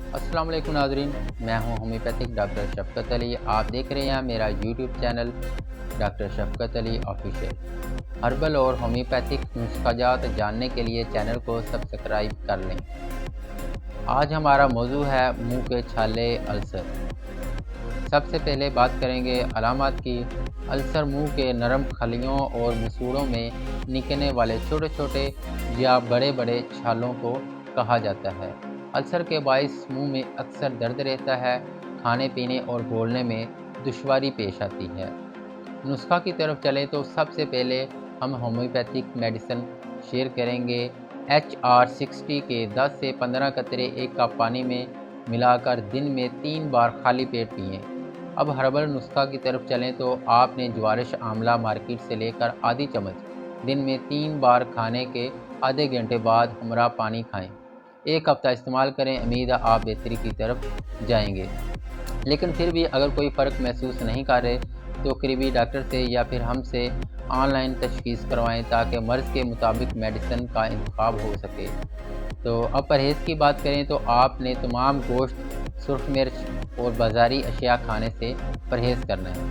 अस्सलाम वालेकुम नाज़रीन, मैं हूं होम्योपैथिक डॉक्टर शफ़क़त अली। आप देख रहे हैं मेरा YouTube channel doctor शफ़क़त Ali official. Herbal और होम्योपैथिक नुस्ख़ाजात जानने के लिए चैनल को सब्सक्राइब कर लें। आज हमारा मौजू है मुंह के छाले अल्सर। सबसे पहले बात करेंगे अलामात की। अल्सर मुंह के नरम खलियों और मसूड़ों में निकलने वाले छोटे छोटे या बड़े बड़े छालों को कहा जाता है। अल्सर के बायस मुंह में अक्सर दर्द रहता है, खाने पीने और बोलने में दुश्वारी पेश आती है। नुस्खा की तरफ चलें तो सबसे पहले हम होम्योपैथिक मेडिसिन शेयर करेंगे। HR60 के 10 से 15 कतरे एक कप पानी में मिलाकर दिन में 3 बार खाली पेट पिएँ। अब हर्बल नुस्खा की तरफ चलें तो आपने ज्वारिश आंवला मार्केट से लेकर आधी चम्मच दिन में 3 बार खाने के आधे घंटे बाद हमरा पानी खाएं। एक हफ्ता इस्तेमाल करें, उम्मीद है आप बेहतरी की तरफ जाएंगे। लेकिन फिर भी अगर कोई फ़र्क महसूस नहीं कर रहे तो करीबी डॉक्टर से या फिर हमसे ऑनलाइन तशख़ीस करवाएं ताकि मर्ज़ के मुताबिक मेडिसिन का इंतखाब हो सके। तो अब परहेज़ की बात करें तो आपने तमाम गोश्त, सुर्ख मिर्च और बाज़ारी अशिया खाने से परहेज़ करना है।